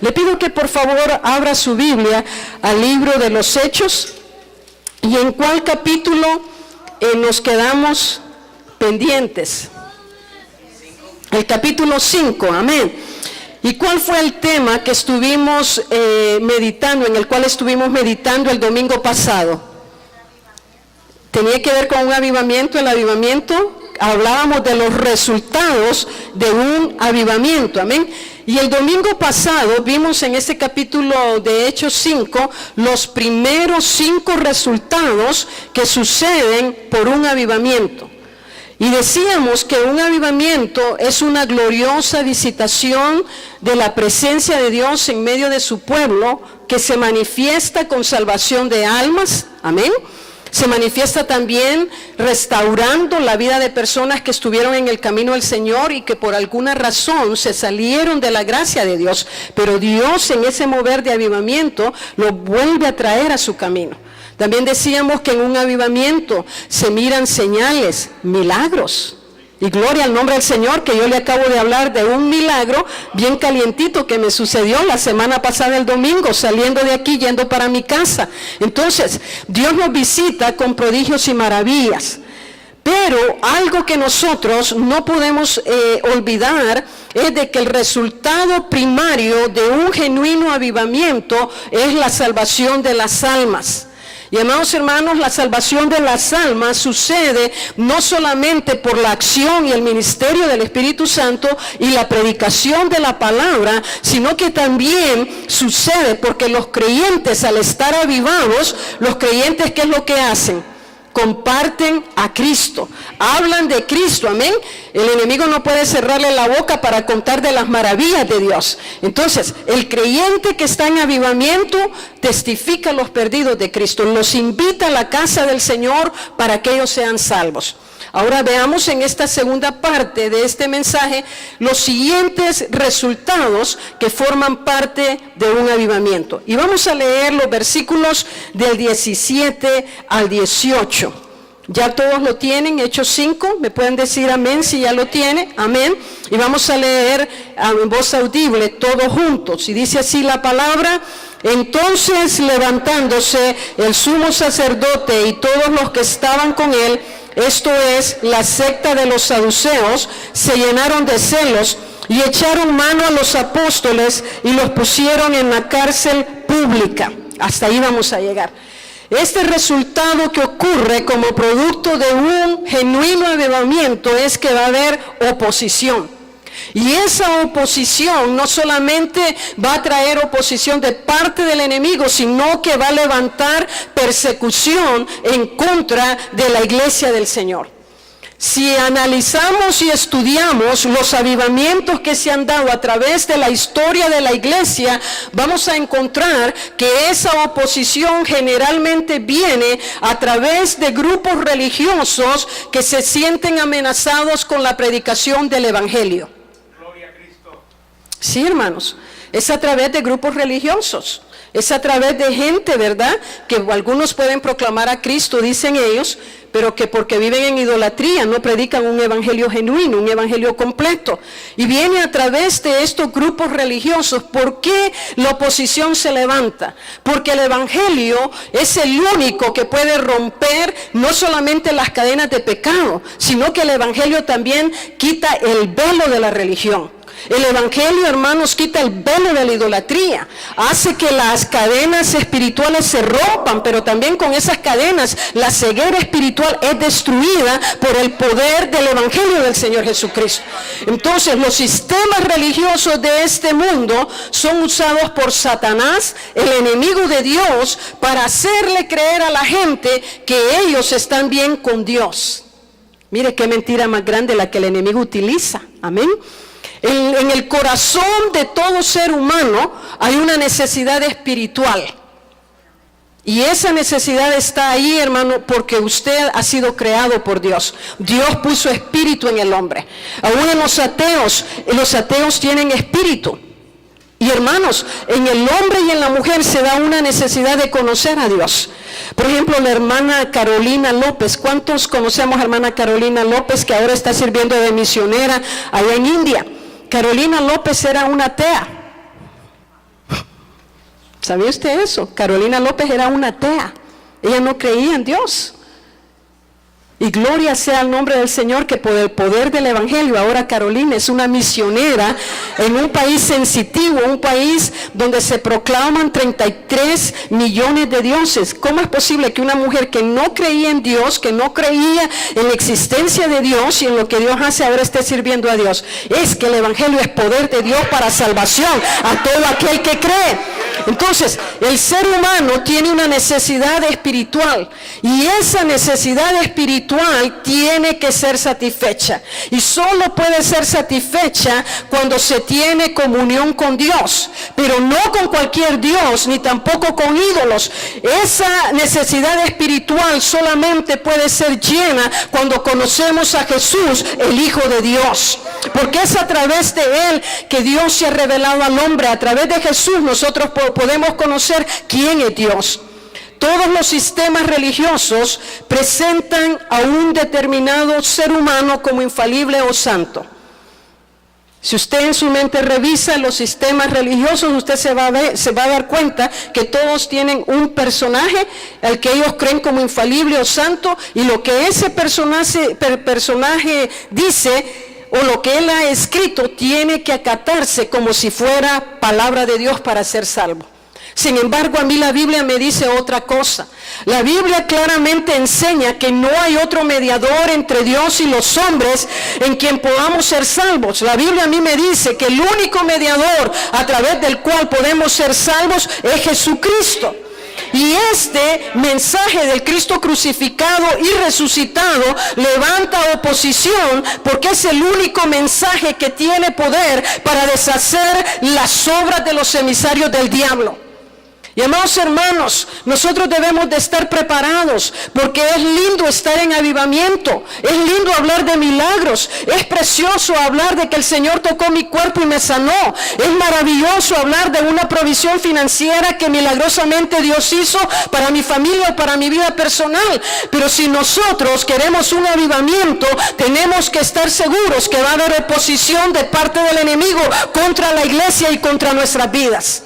Le pido que por favor abra su Biblia al libro de los Hechos. ¿Y en cuál capítulo nos quedamos pendientes? El capítulo 5, amén. ¿Y cuál fue el tema que estuvimos meditando, en el cual estuvimos meditando el domingo pasado? Tenía que ver con un avivamiento. El avivamiento, hablábamos de los resultados de un avivamiento, amén. Y el domingo pasado vimos en este capítulo de Hechos 5 los primeros 5 resultados que suceden por un avivamiento. Y decíamos que un avivamiento es una gloriosa visitación de la presencia de Dios en medio de su pueblo, que se manifiesta con salvación de almas, amén. Se manifiesta también restaurando la vida de personas que estuvieron en el camino del Señor y que por alguna razón se salieron de la gracia de Dios. Pero Dios, en ese mover de avivamiento, los vuelve a traer a su camino. También decíamos que en un avivamiento se miran señales, milagros. Y gloria al nombre del Señor, que yo le acabo de hablar de un milagro bien calientito que me sucedió la semana pasada el domingo, saliendo de aquí, yendo para mi casa. Entonces, Dios nos visita con prodigios y maravillas. Pero algo que nosotros no podemos olvidar es de que el resultado primario de un genuino avivamiento es la salvación de las almas. Y amados hermanos, la salvación de las almas sucede no solamente por la acción y el ministerio del Espíritu Santo y la predicación de la palabra, sino que también sucede porque los creyentes, al estar avivados, los creyentes, ¿qué es lo que hacen? Comparten a Cristo, hablan de Cristo, amén. El enemigo no puede cerrarle la boca para contar de las maravillas de Dios. Entonces, el creyente que está en avivamiento testifica a los perdidos de Cristo, los invita a la casa del Señor para que ellos sean salvos. Ahora veamos en esta segunda parte de este mensaje los siguientes resultados que forman parte de un avivamiento. Y vamos a leer los versículos del 17 al 18. Ya todos lo tienen, Hechos 5, me pueden decir amén si ya lo tiene, amén. Y vamos a leer en voz audible todos juntos. Y dice así la palabra: entonces levantándose el sumo sacerdote y todos los que estaban con él, esto es, la secta de los saduceos, se llenaron de celos y echaron mano a los apóstoles y los pusieron en la cárcel pública. Hasta ahí vamos a llegar. Este resultado que ocurre como producto de un genuino avivamiento es que va a haber oposición. Y esa oposición no solamente va a traer oposición de parte del enemigo, sino que va a levantar persecución en contra de la iglesia del Señor. Si analizamos y estudiamos los avivamientos que se han dado a través de la historia de la iglesia, vamos a encontrar que esa oposición generalmente viene a través de grupos religiosos que se sienten amenazados con la predicación del evangelio. Sí, hermanos, es a través de grupos religiosos, es a través de gente, ¿verdad? Que algunos pueden proclamar a Cristo, dicen ellos, pero que porque viven en idolatría no predican un evangelio genuino, un evangelio completo. Y viene a través de estos grupos religiosos. ¿Por qué la oposición se levanta? Porque el evangelio es el único que puede romper no solamente las cadenas de pecado, sino que el evangelio también quita el velo de la religión. El evangelio, hermanos, quita el velo de la idolatría, hace que las cadenas espirituales se rompan, pero también con esas cadenas la ceguera espiritual es destruida por el poder del evangelio del Señor Jesucristo. Entonces, los sistemas religiosos de este mundo son usados por Satanás, el enemigo de Dios, para hacerle creer a la gente que ellos están bien con Dios. Mire qué mentira más grande la que el enemigo utiliza, amén. En el corazón de todo ser humano hay una necesidad espiritual. Y esa necesidad está ahí, hermano, porque usted ha sido creado por Dios. Dios puso espíritu en el hombre. Aún en los ateos tienen espíritu. Y hermanos, en el hombre y en la mujer se da una necesidad de conocer a Dios. Por ejemplo, la hermana Carolina López. ¿Cuántos conocemos a hermana Carolina López, que ahora está sirviendo de misionera allá en India? Carolina López era una atea. ¿Sabía usted eso? Carolina López era una atea. Ella no creía en Dios. Y gloria sea el nombre del Señor, que por el poder del Evangelio, ahora Carolina es una misionera en un país sensitivo, un país donde se proclaman 33 millones de dioses. ¿Cómo es posible que una mujer que no creía en Dios, que no creía en la existencia de Dios y en lo que Dios hace, ahora esté sirviendo a Dios? Es que el Evangelio es poder de Dios para salvación a todo aquel que cree. Entonces, el ser humano tiene una necesidad espiritual, y esa necesidad espiritual tiene que ser satisfecha, y solo puede ser satisfecha cuando se tiene comunión con Dios, pero no con cualquier Dios, ni tampoco con ídolos. Esa necesidad espiritual solamente puede ser llena cuando conocemos a Jesús, el Hijo de Dios, porque es a través de Él que Dios se ha revelado al hombre. A través de Jesús nosotros podemos conocer quién es Dios. Todos los sistemas religiosos presentan a un determinado ser humano como infalible o santo. Si usted en su mente revisa los sistemas religiosos, usted se va a dar cuenta que todos tienen un personaje al que ellos creen como infalible o santo, y lo que ese personaje dice o lo que él ha escrito tiene que acatarse como si fuera palabra de Dios para ser salvo. Sin embargo, a mí la Biblia me dice otra cosa. La Biblia claramente enseña que no hay otro mediador entre Dios y los hombres en quien podamos ser salvos. La Biblia a mí me dice que el único mediador a través del cual podemos ser salvos es Jesucristo. Y este mensaje del Cristo crucificado y resucitado levanta oposición, porque es el único mensaje que tiene poder para deshacer las obras de los emisarios del diablo. Y amados hermanos, nosotros debemos de estar preparados, porque es lindo estar en avivamiento, es lindo hablar de milagros, es precioso hablar de que el Señor tocó mi cuerpo y me sanó, es maravilloso hablar de una provisión financiera que milagrosamente Dios hizo para mi familia, para mi vida personal. Pero si nosotros queremos un avivamiento, tenemos que estar seguros que va a haber oposición de parte del enemigo contra la iglesia y contra nuestras vidas.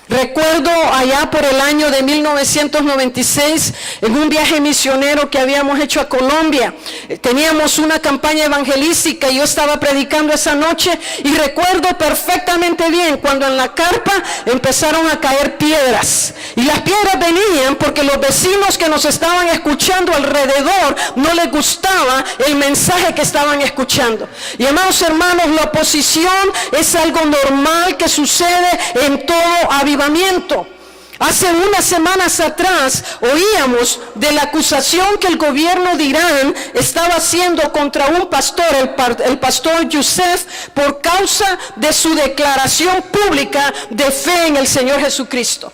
Recuerdo allá por el año de 1996, en un viaje misionero que habíamos hecho a Colombia, teníamos una campaña evangelística y yo estaba predicando esa noche, y recuerdo perfectamente bien cuando en la carpa empezaron a caer piedras, y las piedras venían porque los vecinos que nos estaban escuchando alrededor no les gustaba el mensaje que estaban escuchando. Y amados hermanos, la oposición es algo normal que sucede en todo avivamiento. Hace unas semanas atrás oíamos de la acusación que el gobierno de Irán estaba haciendo contra un pastor, el pastor Youssef, por causa de su declaración pública de fe en el Señor Jesucristo.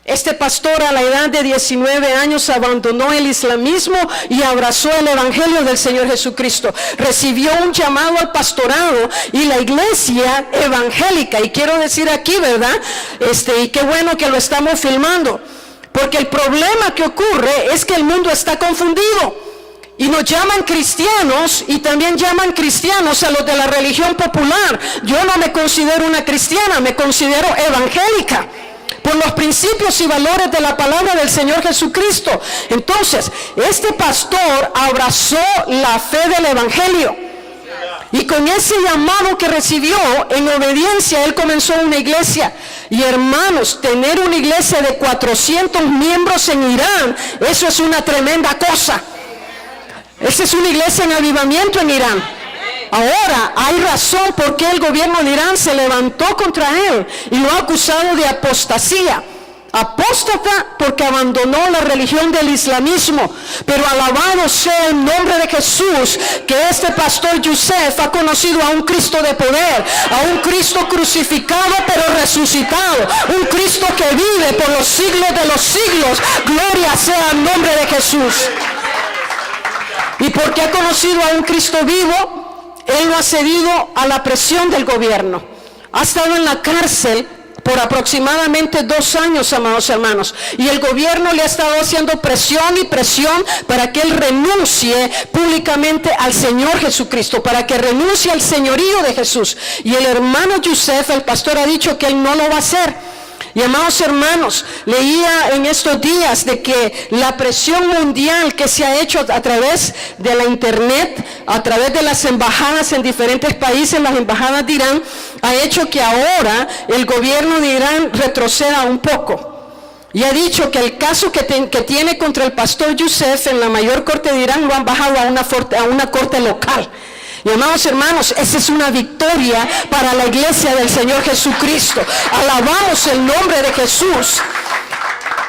Este pastor a la edad de 19 años abandonó el islamismo y abrazó el evangelio del Señor Jesucristo. Recibió un llamado al pastorado y la iglesia evangélica, y quiero decir aquí, ¿verdad? Y qué bueno que lo estamos filmando, porque el problema que ocurre es que el mundo está confundido. Y nos llaman cristianos, y también llaman cristianos a los de la religión popular. Yo no me considero una cristiana, me considero evangélica, por los principios y valores de la palabra del Señor Jesucristo. Entonces, este pastor abrazó la fe del evangelio, y con ese llamado que recibió, en obediencia, él comenzó una iglesia. Y hermanos, tener una iglesia de 400 miembros en Irán, eso es una tremenda cosa. Esa es una iglesia en avivamiento en Irán. Ahora hay razón por qué el gobierno de Irán se levantó contra él y lo ha acusado de apostasía. Apóstata porque abandonó la religión del islamismo. Pero alabado sea el nombre de Jesús, que este pastor Youssef ha conocido a un Cristo de poder, a un Cristo crucificado pero resucitado, un Cristo que vive por los siglos de los siglos. Gloria sea el nombre de Jesús. Y porque ha conocido a un Cristo vivo, él no ha cedido a la presión del gobierno. Ha estado en la cárcel por aproximadamente 2 años, amados hermanos, y el gobierno le ha estado haciendo presión y presión para que él renuncie públicamente al Señor Jesucristo, para que renuncie al señorío de Jesús. Y el hermano Youssef, el pastor, ha dicho que él no lo va a hacer. Y amados hermanos, leía en estos días de que la presión mundial que se ha hecho a través de la internet, a través de las embajadas en diferentes países, las embajadas de Irán, ha hecho que ahora el gobierno de Irán retroceda un poco. Y ha dicho que el caso que tiene contra el pastor Youssef en la mayor corte de Irán lo han bajado a una corte local. Y amados hermanos, esa es una victoria para la iglesia del Señor Jesucristo. Alabamos el nombre de Jesús.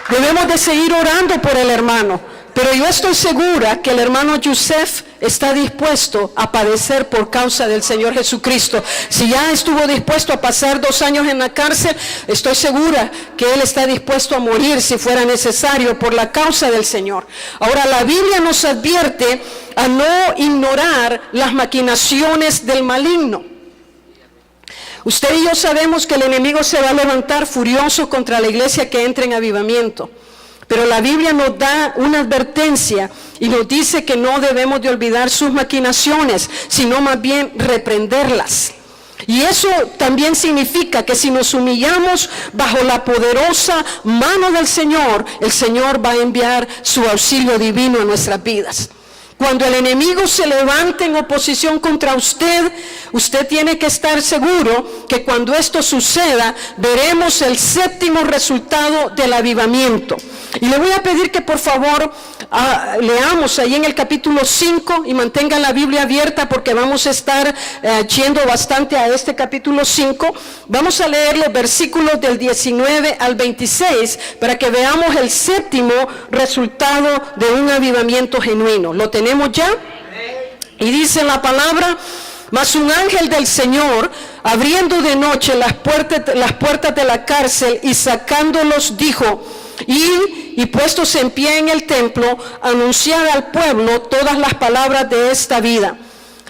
Debemos de seguir orando por el hermano. Pero yo estoy segura que el hermano Youssef está dispuesto a padecer por causa del Señor Jesucristo. Si ya estuvo dispuesto a pasar 2 años en la cárcel, estoy segura que él está dispuesto a morir si fuera necesario por la causa del Señor. Ahora, la Biblia nos advierte a no ignorar las maquinaciones del maligno. Usted y yo sabemos que el enemigo se va a levantar furioso contra la iglesia que entre en avivamiento. Pero la Biblia nos da una advertencia y nos dice que no debemos de olvidar sus maquinaciones, sino más bien reprenderlas. Y eso también significa que si nos humillamos bajo la poderosa mano del Señor, el Señor va a enviar su auxilio divino a nuestras vidas. Cuando el enemigo se levante en oposición contra usted, usted tiene que estar seguro que cuando esto suceda, veremos el 7º resultado del avivamiento. Y le voy a pedir que por favor leamos ahí en el capítulo 5 y mantengan la Biblia abierta porque vamos a estar yendo bastante a este capítulo 5. Vamos a leer los versículos del 19 al 26 para que veamos el 7º resultado de un avivamiento genuino. ¿Lo tenemos ya? Y dice la palabra: mas un ángel del Señor, abriendo de noche las puertas de la cárcel y sacándolos, dijo: y puestos en pie en el templo, anunciad al pueblo todas las palabras de esta vida.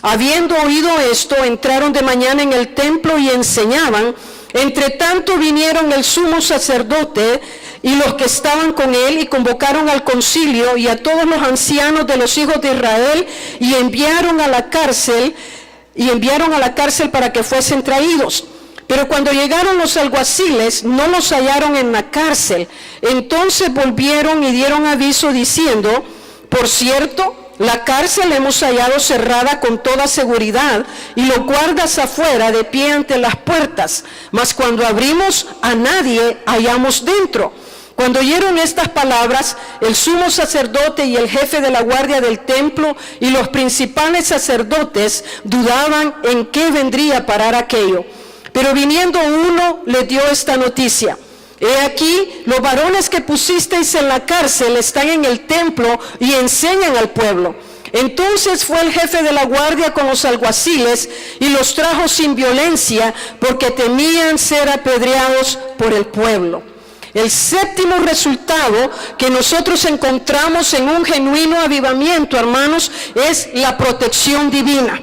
Habiendo oído esto, entraron de mañana en el templo y enseñaban. Entre tanto vinieron el sumo sacerdote y los que estaban con él, y convocaron al concilio y a todos los ancianos de los hijos de Israel, y enviaron a la cárcel para que fuesen traídos. Pero cuando llegaron los alguaciles, no los hallaron en la cárcel. Entonces volvieron y dieron aviso diciendo: por cierto, la cárcel hemos hallado cerrada con toda seguridad, y los guardas afuera de pie ante las puertas. Mas cuando abrimos, a nadie hallamos dentro. Cuando oyeron estas palabras, el sumo sacerdote y el jefe de la guardia del templo y los principales sacerdotes dudaban en qué vendría a parar aquello. Pero viniendo uno, le dio esta noticia: he aquí, los varones que pusisteis en la cárcel están en el templo y enseñan al pueblo. Entonces fue el jefe de la guardia con los alguaciles y los trajo sin violencia, porque temían ser apedreados por el pueblo. El 7º resultado que nosotros encontramos en un genuino avivamiento, hermanos, es la protección divina.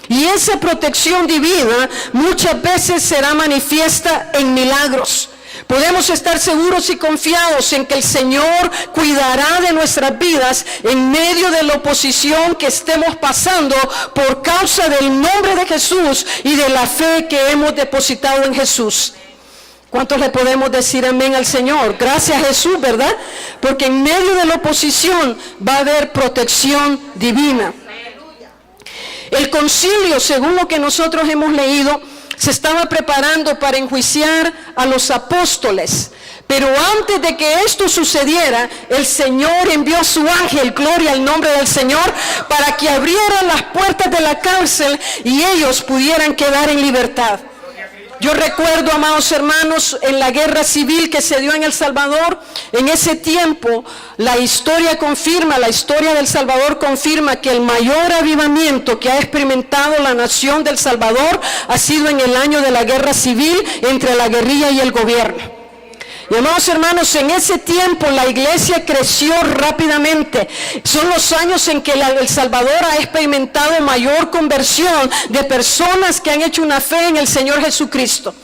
Y esa protección divina muchas veces será manifiesta en milagros. Podemos estar seguros y confiados en que el Señor cuidará de nuestras vidas en medio de la oposición que estemos pasando por causa del nombre de Jesús y de la fe que hemos depositado en Jesús. ¿Cuántos le podemos decir amén al Señor? Gracias a Jesús, ¿verdad? Porque en medio de la oposición va a haber protección divina. El concilio, según lo que nosotros hemos leído, se estaba preparando para enjuiciar a los apóstoles. Pero antes de que esto sucediera, el Señor envió a su ángel, gloria al nombre del Señor, para que abrieran las puertas de la cárcel y ellos pudieran quedar en libertad. Yo recuerdo, amados hermanos, en la guerra civil que se dio en El Salvador, en ese tiempo la historia del Salvador confirma que el mayor avivamiento que ha experimentado la nación del Salvador ha sido en el año de la guerra civil entre la guerrilla y el gobierno. Y amados hermanos, en ese tiempo la iglesia creció rápidamente. Son los años en que El Salvador ha experimentado mayor conversión de personas que han hecho una fe en el Señor Jesucristo.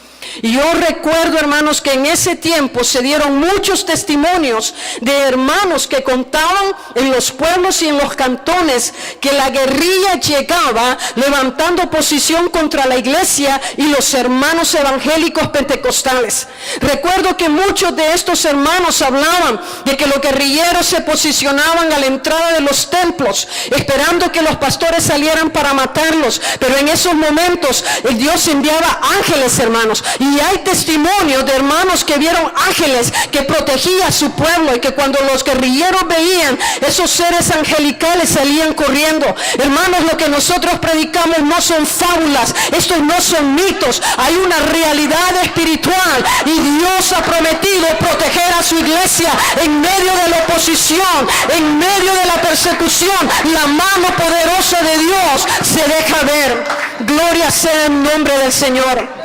Y yo recuerdo, hermanos, que en ese tiempo se dieron muchos testimonios de hermanos que contaban en los pueblos y en los cantones que la guerrilla llegaba levantando posición contra la iglesia y los hermanos evangélicos pentecostales. Recuerdo que muchos de estos hermanos hablaban de que los guerrilleros se posicionaban a la entrada de los templos, esperando que los pastores salieran para matarlos. Pero en esos momentos Dios enviaba ángeles, hermanos. Y hay testimonios de hermanos que vieron ángeles que protegían a su pueblo, y que cuando los guerrilleros veían esos seres angelicales salían corriendo. Hermanos, lo que nosotros predicamos no son fábulas, estos no son mitos, hay una realidad espiritual, y Dios ha prometido proteger a su iglesia en medio de la oposición, en medio de la persecución. La mano poderosa de Dios se deja ver. Gloria sea el nombre del Señor.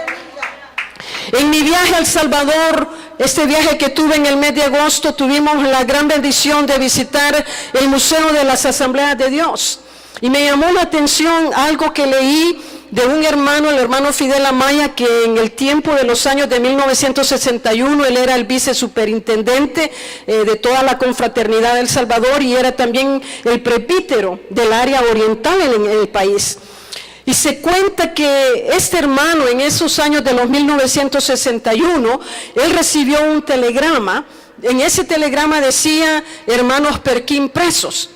En mi viaje a El Salvador, este viaje que tuve en el mes de agosto, tuvimos la gran bendición de visitar el Museo de las Asambleas de Dios. Y me llamó la atención algo que leí de un hermano, el hermano Fidel Amaya, que en el tiempo de los años de 1961, él era el vicesuperintendente de toda la confraternidad de El Salvador, y era también el presbítero del área oriental en el país. Y se cuenta que este hermano en esos años de los 1961, él recibió un telegrama. En ese telegrama decía: hermanos Perquín presos.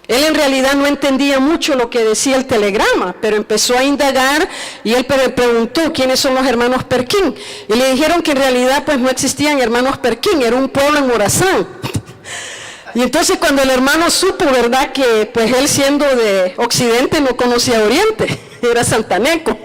Él en realidad no entendía mucho lo que decía el telegrama, pero empezó a indagar, y él preguntó quiénes son los hermanos Perquín. Y le dijeron que en realidad pues no existían hermanos Perquín, era un pueblo en Morazán. Y entonces cuando el hermano supo, ¿verdad?, que pues él, siendo de Occidente, no conocía Oriente, era santaneco.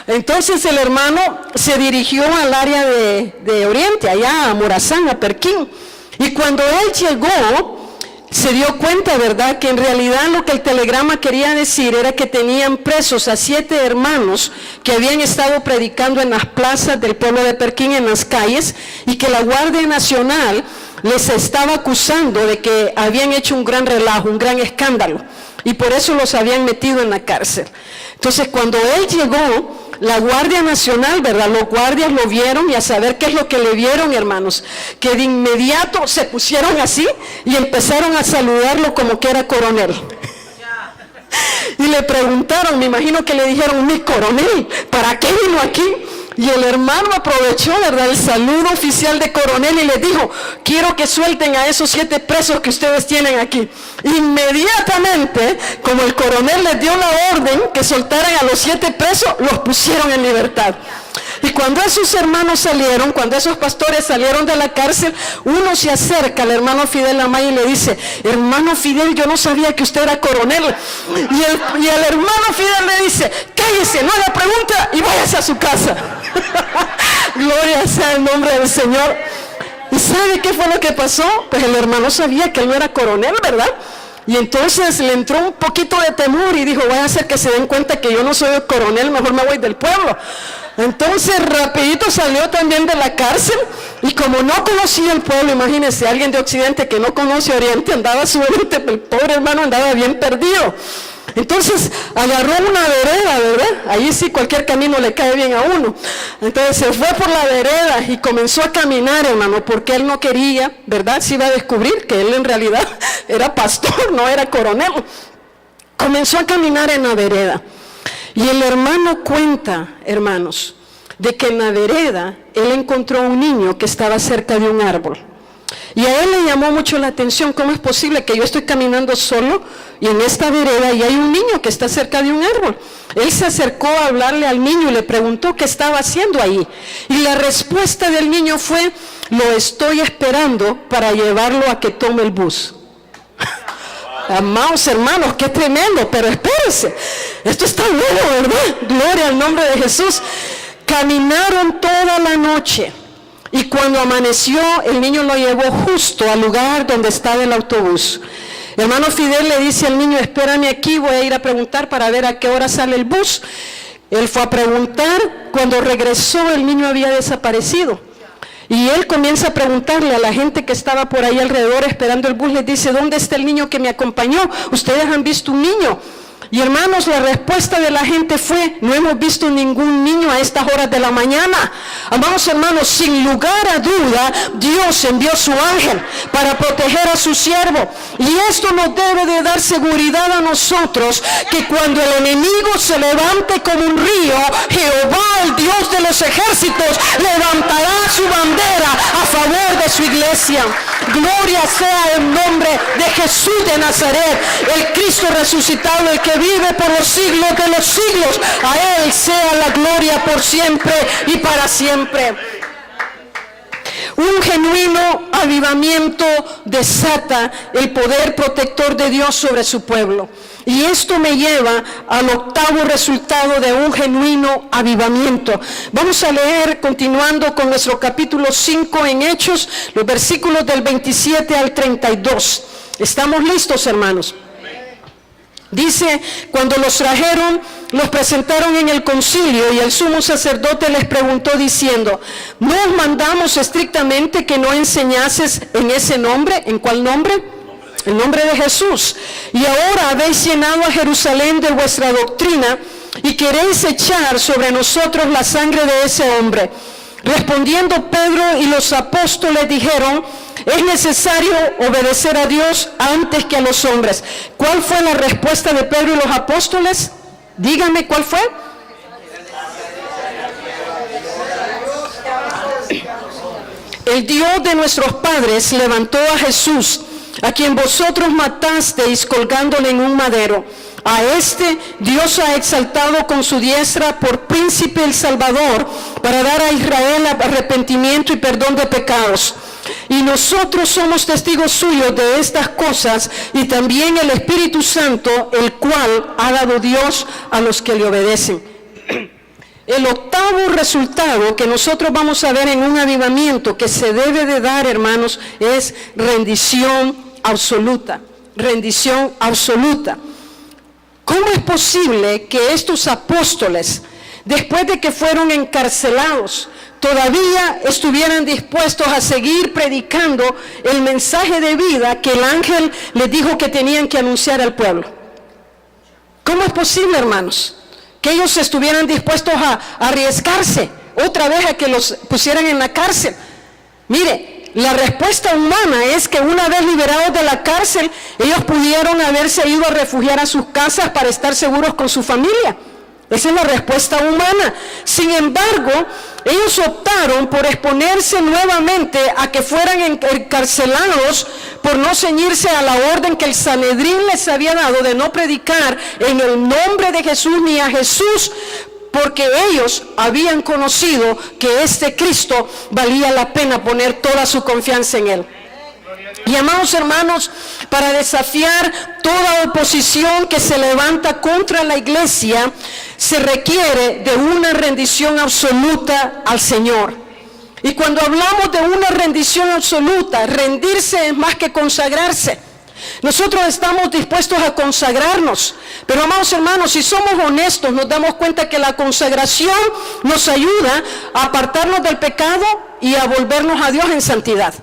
Entonces el hermano se dirigió al área de Oriente, allá a Morazán, a Perquín. Y cuando él llegó, se dio cuenta, ¿verdad?, que en realidad lo que el telegrama quería decir era que tenían presos a 7 hermanos que habían estado predicando en las plazas del pueblo de Perquín, en las calles, y que la Guardia Nacional les estaba acusando de que habían hecho un gran relajo, un gran escándalo, y por eso los habían metido en la cárcel. Entonces cuando él llegó, la Guardia Nacional, ¿verdad?, los guardias lo vieron, y a saber qué es lo que le vieron, hermanos, que de inmediato se pusieron así y empezaron a saludarlo como que era coronel. Y le preguntaron, me imagino que le dijeron: mi coronel, ¿para qué vino aquí? Y el hermano aprovechó, ¿verdad?, el saludo oficial de coronel, y les dijo: quiero que suelten a esos 7 presos que ustedes tienen aquí. Inmediatamente, como el coronel les dio la orden que soltaran a los 7 presos, los pusieron en libertad. Y cuando esos hermanos salieron, cuando esos pastores salieron de la cárcel, uno se acerca al hermano Fidel Amaya y le dice: hermano Fidel, yo no sabía que usted era coronel. Y el hermano Fidel le dice: cállese, no haga pregunta y váyase a su casa. Gloria sea el nombre del Señor. ¿Y sabe qué fue lo que pasó? Pues el hermano sabía que él no era coronel, ¿verdad? Y entonces le entró un poquito de temor y dijo: voy a hacer que se den cuenta que yo no soy el coronel, mejor me voy del pueblo. Entonces rapidito salió también de la cárcel, y como no conocía el pueblo, imagínense, alguien de Occidente que no conoce Oriente, andaba su Oriente, el pobre hermano andaba bien perdido. Entonces agarró una vereda, ¿verdad? Ahí sí cualquier camino le cae bien a uno. Entonces se fue por la vereda y comenzó a caminar, hermano, porque él no quería, ¿verdad? Se iba a descubrir que él en realidad era pastor, no era coronel. Comenzó a caminar en la vereda. Y el hermano cuenta, hermanos, de que en la vereda él encontró un niño que estaba cerca de un árbol. Y a él le llamó mucho la atención: ¿cómo es posible que yo estoy caminando solo y en esta vereda y hay un niño que está cerca de un árbol? Él se acercó a hablarle al niño y le preguntó qué estaba haciendo ahí. Y la respuesta del niño fue: lo estoy esperando para llevarlo a que tome el bus. Amados hermanos, qué tremendo, pero espérense, esto está bueno, ¿verdad? Gloria al nombre de Jesús. Caminaron toda la noche, y cuando amaneció, el niño lo llevó justo al lugar donde estaba el autobús. Hermano Fidel le dice al niño: espérame aquí, voy a ir a preguntar para ver a qué hora sale el bus. Él fue a preguntar, cuando regresó el niño había desaparecido. Y él comienza a preguntarle a la gente que estaba por ahí alrededor esperando el bus, les dice: ¿dónde está el niño que me acompañó? ¿Ustedes han visto un niño? Y hermanos, la respuesta de la gente fue: no hemos visto ningún niño a estas horas de la mañana. Amados hermanos, sin lugar a duda, Dios envió su ángel para proteger a su siervo. Y esto nos debe de dar seguridad a nosotros, que cuando el enemigo se levante como un río, Jehová, el Dios de los ejércitos, levantará su bandera a favor de su iglesia. Gloria sea el nombre de Jesús de Nazaret, el Cristo resucitado, el que vive por los siglos de los siglos. A Él sea la gloria por siempre y para siempre. Un genuino avivamiento desata el poder protector de Dios sobre su pueblo. Y esto me lleva al octavo resultado de un genuino avivamiento. Vamos a leer, continuando con nuestro capítulo 5 en Hechos, los versículos del 27 al 32. ¿Estamos listos, hermanos? Dice: cuando los trajeron, los presentaron en el concilio, y el sumo sacerdote les preguntó diciendo: ¿no os mandamos estrictamente que no enseñases en ese nombre? ¿En cuál nombre? El nombre de Jesús. Y ahora habéis llenado a Jerusalén de vuestra doctrina y queréis echar sobre nosotros la sangre de ese hombre. Respondiendo Pedro y los apóstoles dijeron: es necesario obedecer a Dios antes que a los hombres. ¿Cuál fue la respuesta de Pedro y los apóstoles? Díganme, ¿cuál fue? El Dios de nuestros padres levantó a Jesús, a quien vosotros matasteis colgándole en un madero. A este Dios ha exaltado con su diestra por príncipe el Salvador, para dar a Israel arrepentimiento y perdón de pecados. Y nosotros somos testigos suyos de estas cosas, y también el Espíritu Santo, el cual ha dado Dios a los que le obedecen. El octavo resultado que nosotros vamos a ver en un avivamiento que se debe de dar, hermanos, es rendición absoluta. Rendición absoluta. ¿Cómo es posible que estos apóstoles, después de que fueron encarcelados, todavía estuvieran dispuestos a seguir predicando el mensaje de vida que el ángel les dijo que tenían que anunciar al pueblo? ¿Cómo es posible, hermanos, que ellos estuvieran dispuestos a arriesgarse otra vez a que los pusieran en la cárcel? Mire, la respuesta humana es que una vez liberados de la cárcel, ellos pudieron haberse ido a refugiar a sus casas para estar seguros con su familia. Esa es la respuesta humana. Sin embargo, ellos optaron por exponerse nuevamente a que fueran encarcelados por no ceñirse a la orden que el Sanedrín les había dado de no predicar en el nombre de Jesús ni a Jesús, porque ellos habían conocido que este Cristo valía la pena poner toda su confianza en Él. Y amados hermanos, para desafiar toda oposición que se levanta contra la iglesia, se requiere de una rendición absoluta al Señor. Y cuando hablamos de una rendición absoluta, rendirse es más que consagrarse. Nosotros estamos dispuestos a consagrarnos, pero amados hermanos, si somos honestos, nos damos cuenta que la consagración nos ayuda a apartarnos del pecado y a volvernos a Dios en santidad.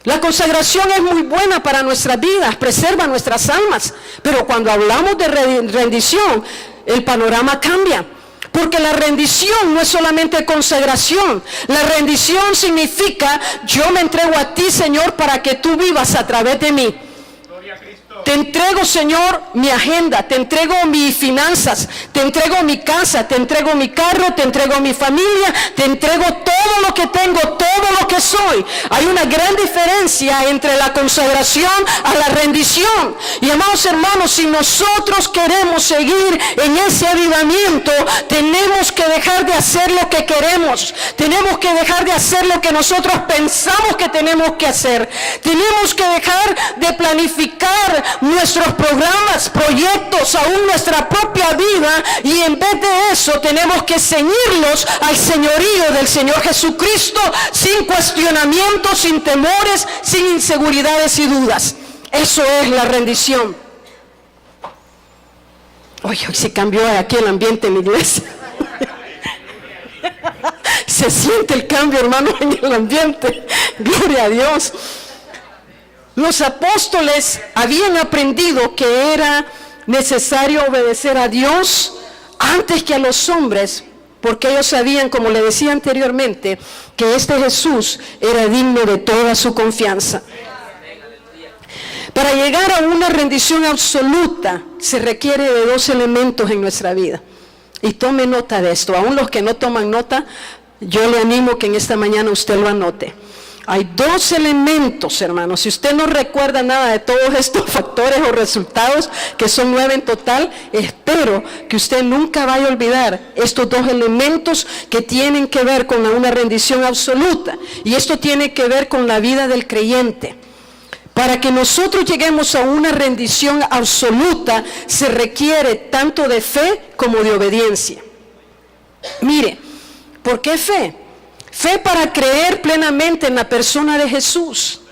La consagración es muy buena para nuestras vidas, preserva nuestras almas, pero cuando hablamos de rendición, el panorama cambia. Porque la rendición no es solamente consagración. La rendición significa: yo me entrego a ti, Señor, para que tú vivas a través de mí. Te entrego, Señor, mi agenda, te entrego mis finanzas, te entrego mi casa, te entrego mi carro, te entrego mi familia, te entrego todo lo que tengo, todo lo que soy. Hay una gran diferencia entre la consagración a la rendición. Y amados hermanos, si nosotros queremos seguir en ese avivamiento, tenemos que dejar de hacer lo que queremos. Tenemos que dejar de hacer lo que nosotros pensamos que tenemos que hacer. Tenemos que dejar de planificar nuestros programas, proyectos, aún nuestra propia vida, y en vez de eso tenemos que ceñirlos al señorío del Señor Jesucristo, sin cuestionamientos, sin temores, sin inseguridades y dudas. Eso es la rendición. Hoy se cambió aquí el ambiente en la iglesia. Se siente el cambio, hermano, en el ambiente. Gloria a Dios. Los apóstoles habían aprendido que era necesario obedecer a Dios antes que a los hombres, porque ellos sabían, como le decía anteriormente, que este Jesús era digno de toda su confianza. Para llegar a una rendición absoluta se requiere de 2 elementos en nuestra vida. Y tome nota de esto. Aún los que no toman nota, yo le animo que en esta mañana usted lo anote. Hay 2 elementos, hermanos. Si usted no recuerda nada de todos estos factores o resultados, que son 9 en total, espero que usted nunca vaya a olvidar estos 2 elementos que tienen que ver con una rendición absoluta. Y esto tiene que ver con la vida del creyente. Para que nosotros lleguemos a una rendición absoluta, se requiere tanto de fe como de obediencia. Mire, ¿por qué fe? Fe para creer plenamente en la persona de Jesús.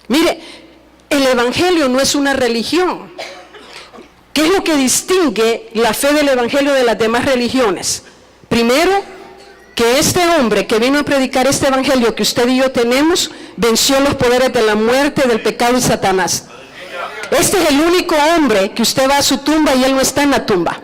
Mire, el Evangelio no es una religión. ¿Qué es lo que distingue la fe del Evangelio de las demás religiones? Primero, que este hombre que vino a predicar este Evangelio que usted y yo tenemos, venció los poderes de la muerte, del pecado y Satanás. Este es el único hombre que usted va a su tumba y él no está en la tumba.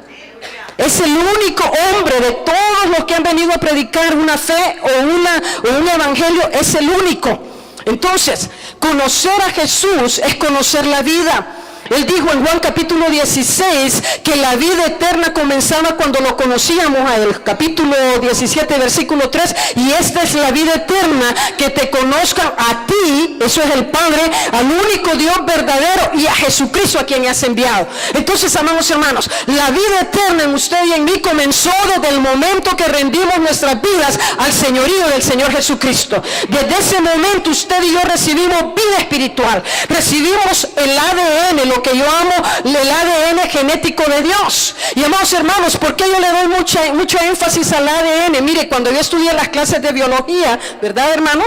Es el único hombre de todos los que han venido a predicar una fe o un evangelio, es el único. Entonces, conocer a Jesús es conocer la vida. Él dijo en Juan capítulo 16 que la vida eterna comenzaba cuando lo conocíamos, a él, capítulo 17 versículo 3, y esta es la vida eterna, que te conozcan a ti, eso es el Padre, al único Dios verdadero, y a Jesucristo a quien has enviado. Entonces, amados hermanos, la vida eterna en usted y en mí comenzó desde el momento que rendimos nuestras vidas al señorío del Señor Jesucristo. Desde ese momento usted y yo recibimos vida espiritual, recibimos el ADN, lo que yo amo, el ADN genético de Dios. Y amados hermanos, ¿por qué yo le doy mucho énfasis al ADN? Mire, cuando yo estudié las clases de biología, ¿verdad, hermano?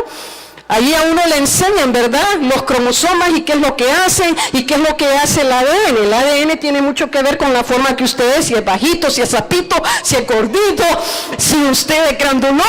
Ahí a uno le enseñan, ¿verdad?, los cromosomas y qué es lo que hacen y qué es lo que hace el ADN. El ADN tiene mucho que ver con la forma que usted es, si es bajito, si es sapito, si es gordito, si usted es grandulón,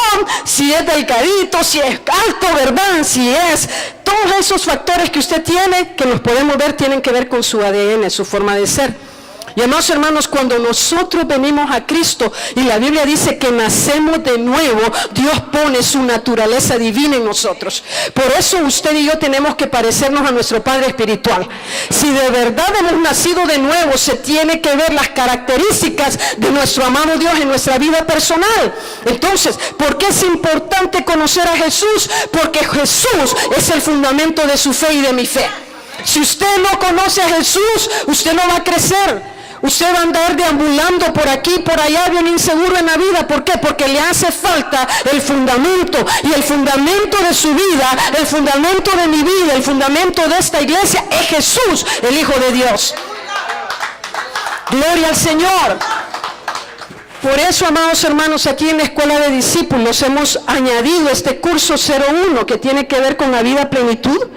si es delgadito, si es alto, ¿verdad? Si es... Todos esos factores que usted tiene, que los podemos ver, tienen que ver con su ADN, su forma de ser. Y amados hermanos, cuando nosotros venimos a Cristo y la Biblia dice que nacemos de nuevo, Dios pone su naturaleza divina en nosotros. Por eso usted y yo tenemos que parecernos a nuestro Padre espiritual. Si de verdad hemos nacido de nuevo, se tiene que ver las características de nuestro amado Dios en nuestra vida personal. Entonces, ¿por qué es importante conocer a Jesús? Porque Jesús es el fundamento de su fe y de mi fe. Si usted no conoce a Jesús, usted no va a crecer. Usted va a andar deambulando por aquí, por allá, bien inseguro en la vida. ¿Por qué? Porque le hace falta el fundamento. Y el fundamento de su vida, el fundamento de mi vida, el fundamento de esta iglesia es Jesús, el Hijo de Dios. Gloria al Señor. Por eso, amados hermanos, aquí en la Escuela de Discípulos hemos añadido este curso 01 que tiene que ver con la vida plenitud.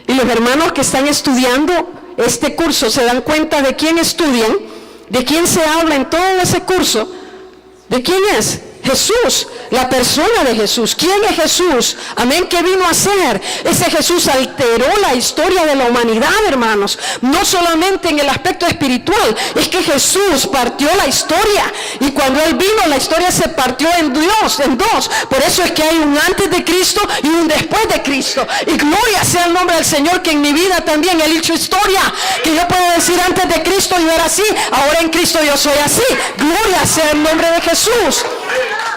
Y los hermanos que están estudiando este curso se dan cuenta de quién estudian, de quién se habla en todo ese curso. ¿De quién es? Jesús, la persona de Jesús. ¿Quién es Jesús? Amén, ¿qué vino a hacer? Ese Jesús alteró la historia de la humanidad, hermanos. No solamente en el aspecto espiritual, es que Jesús partió la historia. Y cuando Él vino, la historia se partió en Dios, en dos. Por eso es que hay un antes de Cristo y un después de Cristo. Y gloria sea el nombre del Señor, que en mi vida también Él hizo historia. Que yo puedo decir, antes de Cristo yo era así, ahora en Cristo yo soy así. Gloria sea el nombre de Jesús.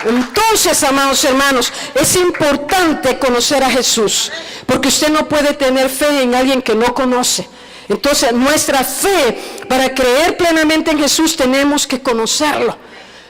Entonces, amados hermanos, es importante conocer a Jesús, porque usted no puede tener fe en alguien que no conoce. Entonces, nuestra fe, para creer plenamente en Jesús, tenemos que conocerlo.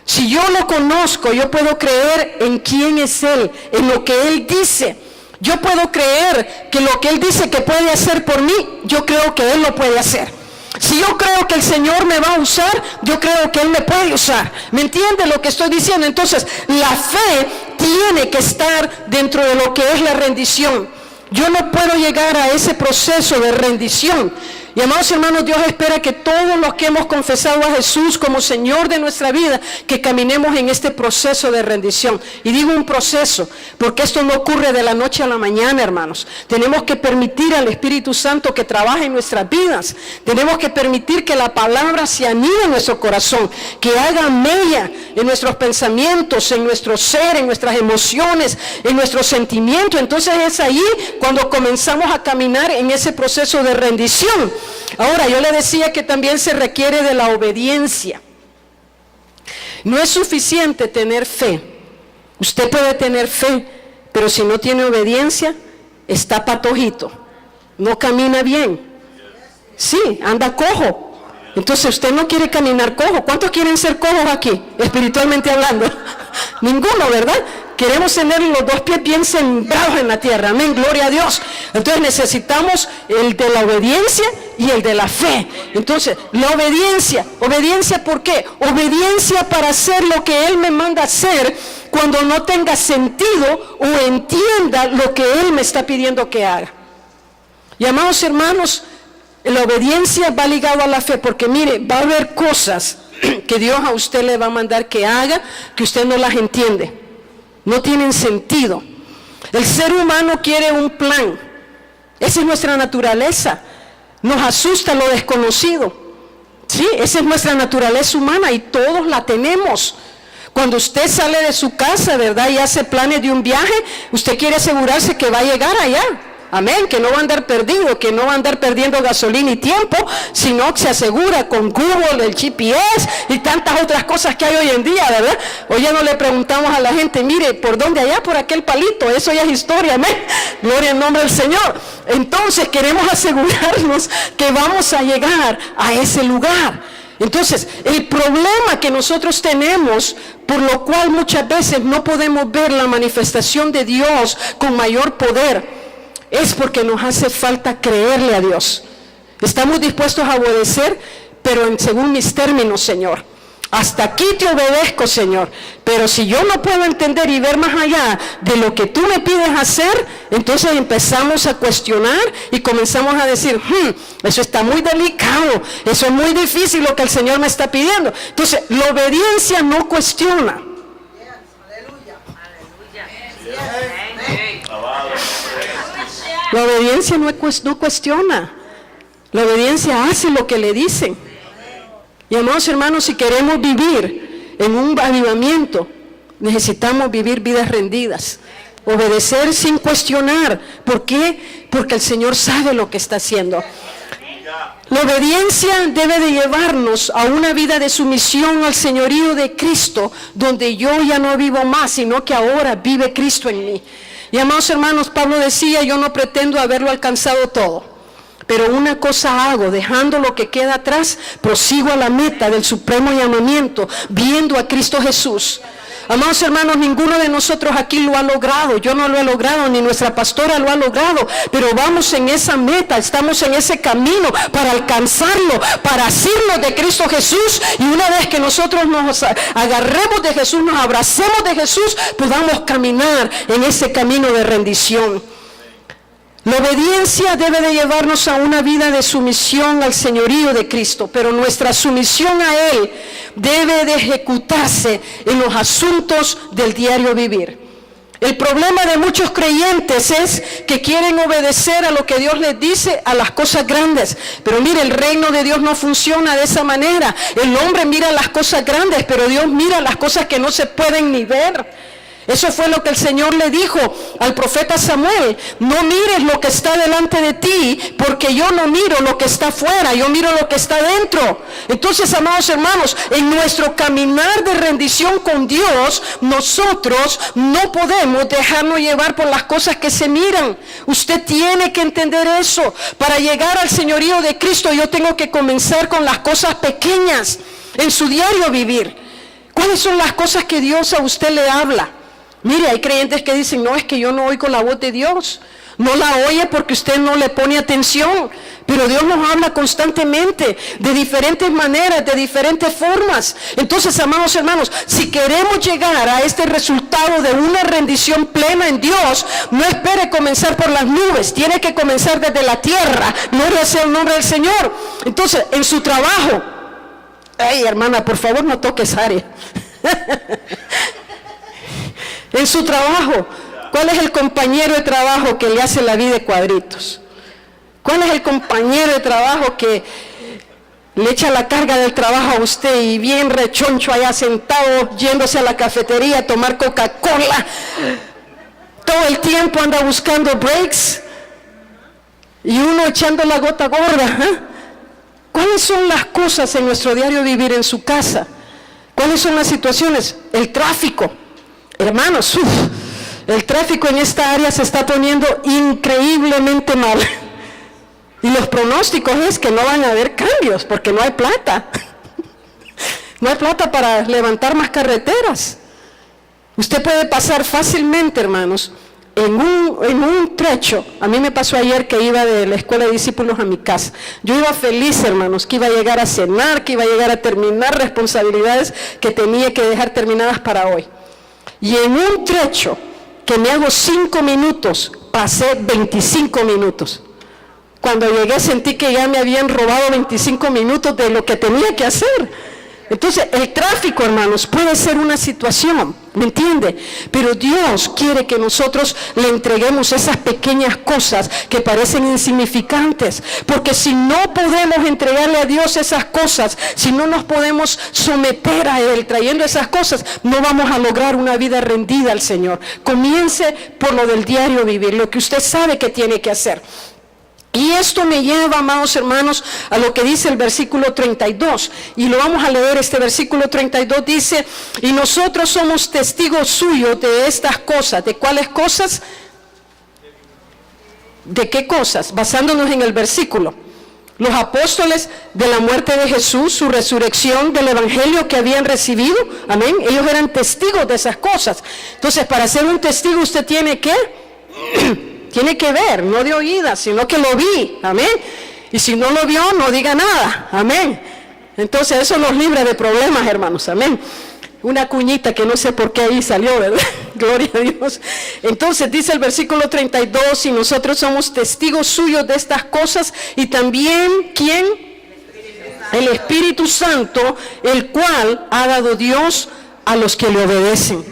Si yo lo conozco, yo puedo creer en quién es Él, en lo que Él dice. Yo puedo creer que lo que Él dice que puede hacer por mí, yo creo que Él lo puede hacer. Si yo creo que el Señor me va a usar, yo creo que Él me puede usar. ¿Me entiende lo que estoy diciendo? Entonces, la fe tiene que estar dentro de lo que es la rendición. Yo no puedo llegar a ese proceso de rendición Y amados hermanos, Dios espera que todos los que hemos confesado a Jesús como Señor de nuestra vida, que caminemos en este proceso de rendición. Y digo un proceso, porque esto no ocurre de la noche a la mañana, hermanos. Tenemos que permitir al Espíritu Santo que trabaje en nuestras vidas. Tenemos que permitir que la palabra se anide en nuestro corazón, que haga mella en nuestros pensamientos, en nuestro ser, en nuestras emociones, en nuestros sentimientos. Entonces es ahí cuando comenzamos a caminar en ese proceso de rendición. Ahora, yo le decía que también se requiere de la obediencia. No es suficiente tener fe. Usted puede tener fe, pero si no tiene obediencia, está patojito. No camina bien. Sí, anda cojo. Entonces usted no quiere caminar cojo. ¿Cuántos quieren ser cojos aquí, espiritualmente hablando? Ninguno, ¿verdad? Queremos tener los dos pies bien sembrados en la tierra. Amén, gloria a Dios. Entonces necesitamos el de la obediencia y el de la fe. Entonces, la obediencia. ¿Obediencia por qué? Obediencia para hacer lo que Él me manda hacer cuando no tenga sentido o entienda lo que Él me está pidiendo que haga. Y amados hermanos, la obediencia va ligado a la fe, porque mire, va a haber cosas que Dios a usted le va a mandar que haga, que usted no las entiende. No tienen sentido. El ser humano quiere un plan. Esa es nuestra naturaleza. Nos asusta lo desconocido. Sí, esa es nuestra naturaleza humana y todos la tenemos. Cuando usted sale de su casa, ¿verdad? Y hace planes de un viaje, usted quiere asegurarse que va a llegar allá. Amén, que no va a andar perdido, que no va a andar perdiendo gasolina y tiempo, sino que se asegura con Google, el GPS y tantas otras cosas que hay hoy en día, ¿verdad? Hoy ya no le preguntamos a la gente, mire, ¿por dónde allá? Por aquel palito, eso ya es historia, amén. Gloria al nombre del Señor. Entonces queremos asegurarnos que vamos a llegar a ese lugar. Entonces, el problema que nosotros tenemos, por lo cual muchas veces no podemos ver la manifestación de Dios con mayor poder, es porque nos hace falta creerle a Dios. Estamos dispuestos a obedecer, pero según mis términos, Señor. Hasta aquí te obedezco, Señor. Pero si yo no puedo entender y ver más allá de lo que tú me pides hacer, entonces empezamos a cuestionar y comenzamos a decir, eso está muy delicado, eso es muy difícil lo que el Señor me está pidiendo. Entonces, la obediencia no cuestiona. La obediencia no cuestiona. La obediencia hace lo que le dicen. Y amados hermanos, si queremos vivir en un avivamiento, necesitamos vivir vidas rendidas. Obedecer sin cuestionar. ¿Por qué? Porque el Señor sabe lo que está haciendo. La obediencia debe de llevarnos a una vida de sumisión al señorío de Cristo, donde yo ya no vivo más, sino que ahora vive Cristo en mí. Y amados hermanos, Pablo decía, yo no pretendo haberlo alcanzado todo, pero una cosa hago, dejando lo que queda atrás, prosigo a la meta del supremo llamamiento, viendo a Cristo Jesús. Amados hermanos, ninguno de nosotros aquí lo ha logrado. Yo no lo he logrado, ni nuestra pastora lo ha logrado. Pero vamos en esa meta, estamos en ese camino para alcanzarlo, para asirnos de Cristo Jesús. Y una vez que nosotros nos agarremos de Jesús, nos abracemos de Jesús, podamos caminar en ese camino de rendición. La obediencia debe de llevarnos a una vida de sumisión al señorío de Cristo, pero nuestra sumisión a Él debe de ejecutarse en los asuntos del diario vivir. El problema de muchos creyentes es que quieren obedecer a lo que Dios les dice, a las cosas grandes. Pero mire, el reino de Dios no funciona de esa manera. El hombre mira las cosas grandes, pero Dios mira las cosas que no se pueden ni ver. Eso fue lo que el Señor le dijo al profeta Samuel. No mires lo que está delante de ti, porque yo no miro lo que está afuera, yo miro lo que está dentro. Entonces, amados hermanos, en nuestro caminar de rendición con Dios, nosotros no podemos dejarnos llevar por las cosas que se miran. Usted tiene que entender eso. Para llegar al señorío de Cristo, yo tengo que comenzar con las cosas pequeñas en su diario vivir. ¿Cuáles son las cosas que Dios a usted le habla? Mire, hay creyentes que dicen, no, es que yo no oigo la voz de Dios. No la oye porque usted no le pone atención. Pero Dios nos habla constantemente, de diferentes maneras, de diferentes formas. Entonces, amados hermanos, si queremos llegar a este resultado estado de una rendición plena en Dios, no espere comenzar por las nubes, tiene que comenzar desde la tierra. Gloria sea el nombre del Señor. Entonces, en su trabajo, ay, hermana, por favor no toques área. En su trabajo, ¿cuál es el compañero de trabajo que le hace la vida de cuadritos? ¿Cuál es el compañero de trabajo que le echa la carga del trabajo a usted y bien rechoncho allá sentado, yéndose a la cafetería a tomar Coca-Cola? Todo el tiempo anda buscando breaks y uno echando la gota gorda. ¿Cuáles son las cosas en nuestro diario vivir en su casa? ¿Cuáles son las situaciones? El tráfico. Hermanos, el tráfico en esta área se está poniendo increíblemente mal. Y los pronósticos es que no van a haber cambios porque no hay plata. No hay plata para levantar más carreteras. Usted puede pasar fácilmente, hermanos, en un trecho. A mí me pasó ayer que iba de la escuela de discípulos a mi casa. Yo iba feliz, hermanos, que iba a llegar a cenar, que iba a llegar a terminar responsabilidades que tenía que dejar terminadas para hoy. Y en un trecho que me hago 5 minutos, pasé 25 minutos. Cuando llegué sentí que ya me habían robado 25 minutos de lo que tenía que hacer. Entonces, el tráfico, hermanos, puede ser una situación, ¿me entiende? Pero Dios quiere que nosotros le entreguemos esas pequeñas cosas que parecen insignificantes. Porque si no podemos entregarle a Dios esas cosas, si no nos podemos someter a Él trayendo esas cosas, no vamos a lograr una vida rendida al Señor. Comience por lo del diario vivir, lo que usted sabe que tiene que hacer. Y esto me lleva, amados hermanos, a lo que dice el versículo 32. Y lo vamos a leer, este versículo 32 dice, y nosotros somos testigos suyos de estas cosas. ¿De cuáles cosas? ¿De qué cosas? Basándonos en el versículo. Los apóstoles de la muerte de Jesús, su resurrección, del evangelio que habían recibido. Amén. Ellos eran testigos de esas cosas. Entonces, para ser un testigo usted tiene que... Tiene que ver, no de oídas, sino que lo vi, amén. Y si no lo vio, no diga nada, amén. Entonces eso nos libra de problemas, hermanos, amén. Una cuñita que no sé por qué ahí salió, ¿verdad? Gloria a Dios. Entonces dice el versículo 32, y nosotros somos testigos suyos de estas cosas, y también, ¿quién? El Espíritu Santo, el cual ha dado Dios a los que le obedecen.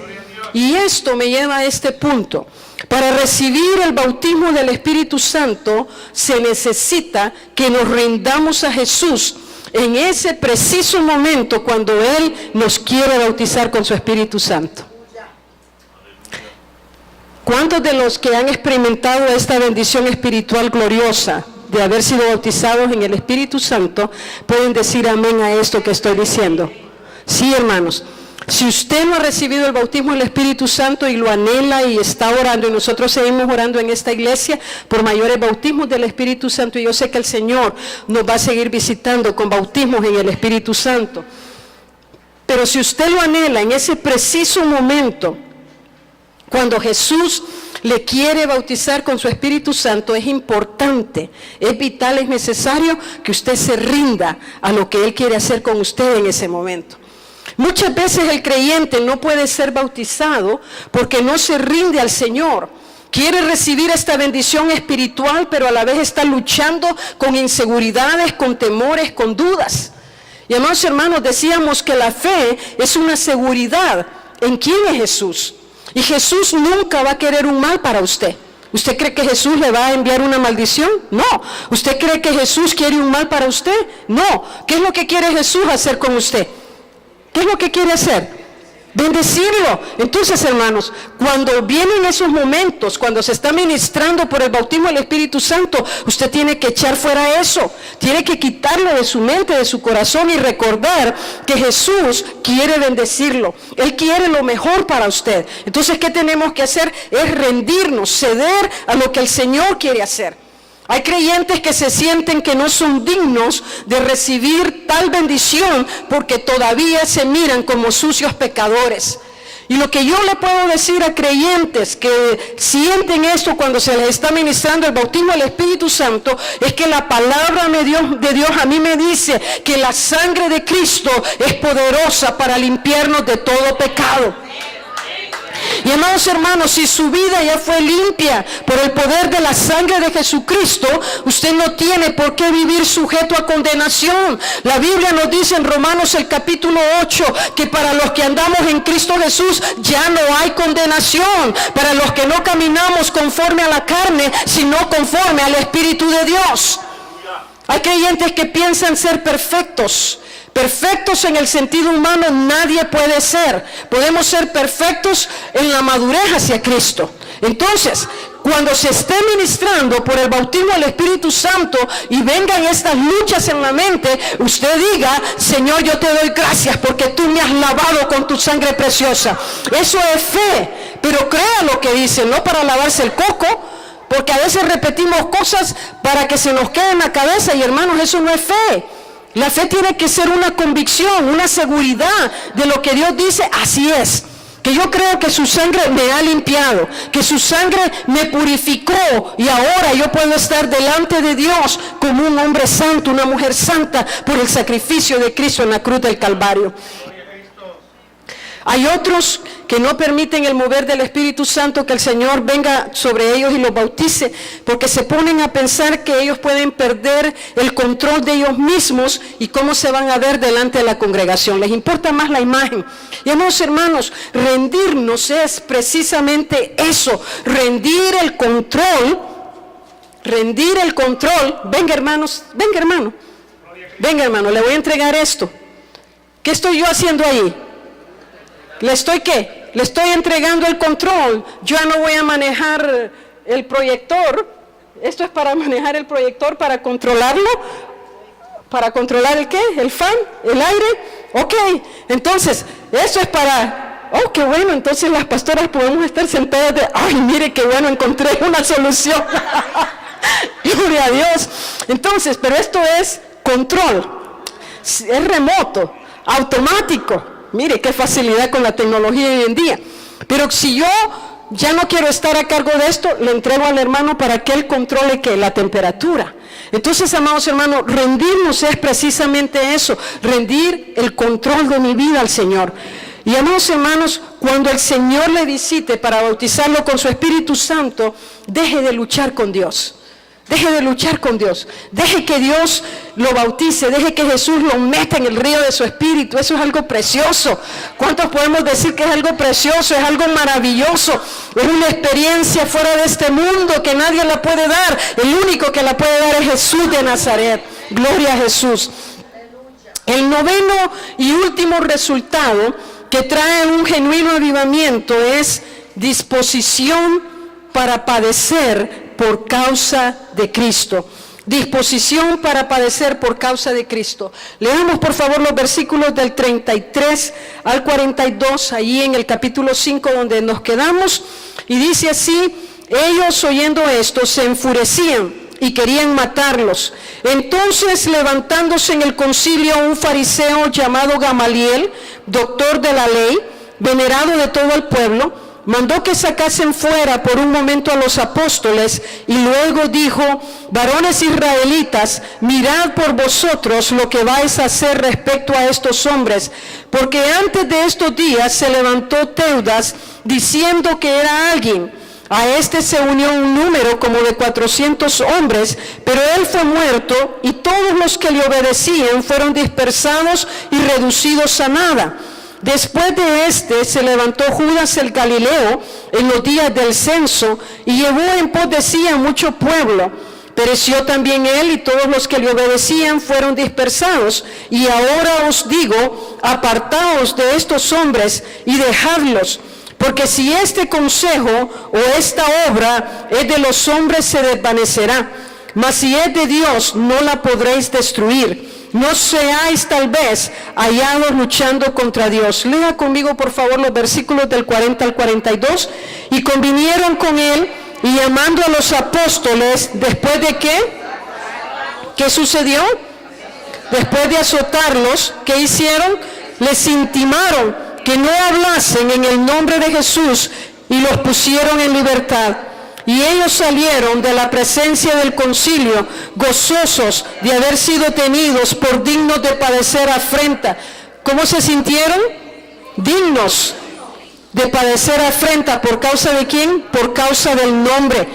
Y esto me lleva a este punto. Para recibir el bautismo del Espíritu Santo se necesita que nos rindamos a Jesús en ese preciso momento cuando Él nos quiere bautizar con su Espíritu Santo. ¿Cuántos de los que han experimentado esta bendición espiritual gloriosa de haber sido bautizados en el Espíritu Santo pueden decir amén a esto que estoy diciendo? Sí, hermanos. Si usted no ha recibido el bautismo del Espíritu Santo y lo anhela y está orando, y nosotros seguimos orando en esta iglesia por mayores bautismos del Espíritu Santo, y yo sé que el Señor nos va a seguir visitando con bautismos en el Espíritu Santo. Pero si usted lo anhela en ese preciso momento, cuando Jesús le quiere bautizar con su Espíritu Santo, es importante, es vital, es necesario que usted se rinda a lo que Él quiere hacer con usted en ese momento. Muchas veces el creyente no puede ser bautizado porque no se rinde al Señor. Quiere recibir esta bendición espiritual, pero a la vez está luchando con inseguridades, con temores, con dudas. Y amados hermanos, decíamos que la fe es una seguridad en quién es Jesús. Y Jesús nunca va a querer un mal para usted. ¿Usted cree que Jesús le va a enviar una maldición? No. ¿Usted cree que Jesús quiere un mal para usted? No. ¿Qué es lo que quiere Jesús hacer con usted? ¿Qué es lo que quiere hacer? Bendecirlo. Entonces, hermanos, cuando vienen esos momentos, cuando se está ministrando por el bautismo del Espíritu Santo, usted tiene que echar fuera eso. Tiene que quitarlo de su mente, de su corazón, y recordar que Jesús quiere bendecirlo. Él quiere lo mejor para usted. Entonces, ¿qué tenemos que hacer? Es rendirnos, ceder a lo que el Señor quiere hacer. Hay creyentes que se sienten que no son dignos de recibir tal bendición porque todavía se miran como sucios pecadores. Y lo que yo le puedo decir a creyentes que sienten esto cuando se les está ministrando el bautismo del Espíritu Santo es que la palabra de Dios a mí me dice que la sangre de Cristo es poderosa para limpiarnos de todo pecado. Y amados hermanos, si su vida ya fue limpia por el poder de la sangre de Jesucristo, usted no tiene por qué vivir sujeto a condenación. La Biblia nos dice en Romanos el capítulo 8 que para los que andamos en Cristo Jesús ya no hay condenación, para los que no caminamos conforme a la carne, sino conforme al Espíritu de Dios. Hay creyentes que piensan ser perfectos. Perfectos en el sentido humano nadie puede ser. Podemos ser perfectos en la madurez hacia Cristo. Entonces, cuando se esté ministrando por el bautismo del Espíritu Santo y vengan estas luchas en la mente, usted diga: Señor, yo te doy gracias porque tú me has lavado con tu sangre preciosa. Eso es fe, pero crea lo que dice, no para lavarse el coco, porque a veces repetimos cosas para que se nos quede en la cabeza, y hermanos, eso no es fe. La fe tiene que ser una convicción, una seguridad de lo que Dios dice. Así es, que yo creo que su sangre me ha limpiado, que su sangre me purificó, y ahora yo puedo estar delante de Dios como un hombre santo, una mujer santa, por el sacrificio de Cristo en la cruz del Calvario. Hay otros que no permiten el mover del Espíritu Santo, que el Señor venga sobre ellos y los bautice, porque se ponen a pensar que ellos pueden perder el control de ellos mismos y cómo se van a ver delante de la congregación. Les importa más la imagen. Y amados hermanos, rendirnos es precisamente eso, rendir el control. Venga hermanos, venga hermano, le voy a entregar esto. ¿Qué estoy yo haciendo ahí? ¿Le estoy entregando el control. Yo no voy a manejar el proyector. Esto es para manejar el proyector, para controlarlo. ¿Para controlar el qué? ¿El fan? ¿El aire? Ok, entonces, eso es para... Oh, qué bueno, entonces las pastoras podemos estar sentadas de... Ay, mire qué bueno, encontré una solución. Gloria a Dios. Entonces, pero esto es control. Es remoto, automático. Mire qué facilidad con la tecnología hoy en día. Pero si yo ya no quiero estar a cargo de esto, le entrego al hermano para que él controle ¿qué? La temperatura. Entonces, amados hermanos, rendirnos es precisamente eso, rendir el control de mi vida al Señor. Y amados hermanos, cuando el Señor le visite para bautizarlo con su Espíritu Santo, deje de luchar con Dios. Deje de luchar con Dios, deje que Dios lo bautice, deje que Jesús lo meta en el río de su Espíritu. Eso es algo precioso. ¿Cuántos podemos decir que es algo precioso, es algo maravilloso? Es una experiencia fuera de este mundo que nadie la puede dar. El único que la puede dar es Jesús de Nazaret. Gloria a Jesús. El noveno y último resultado que trae un genuino avivamiento es disposición para padecer por causa de Cristo. Disposición para padecer por causa de Cristo. Leamos por favor los versículos del 33 al 42, ahí en el capítulo 5 donde nos quedamos, y dice así: ellos oyendo esto se enfurecían y querían matarlos. Entonces, levantándose en el concilio un fariseo llamado Gamaliel, doctor de la ley, venerado de todo el pueblo, mandó que sacasen fuera por un momento a los apóstoles, y luego dijo: varones israelitas, mirad por vosotros lo que vais a hacer respecto a estos hombres, porque antes de estos días se levantó Teudas diciendo que era alguien. A este se unió un número como de 400 hombres, pero él fue muerto, y todos los que le obedecían fueron dispersados y reducidos a nada. Después de este se levantó Judas el Galileo en los días del censo y llevó en pos de sí a mucho pueblo. Pereció también él, y todos los que le obedecían fueron dispersados. Y ahora os digo: apartaos de estos hombres y dejadlos, porque si este consejo o esta obra es de los hombres, se desvanecerá, mas si es de Dios, no la podréis destruir. No seáis tal vez hallados luchando contra Dios. Lea conmigo por favor los versículos del 40 al 42. Y convinieron con él, y llamando a los apóstoles, ¿después de qué? ¿Qué sucedió? Después de azotarlos, ¿qué hicieron? Les intimaron que no hablasen en el nombre de Jesús, y los pusieron en libertad. Y ellos salieron de la presencia del concilio gozosos de haber sido tenidos por dignos de padecer afrenta. ¿Cómo se sintieron? Dignos de padecer afrenta. ¿Por causa de quién? Por causa del nombre.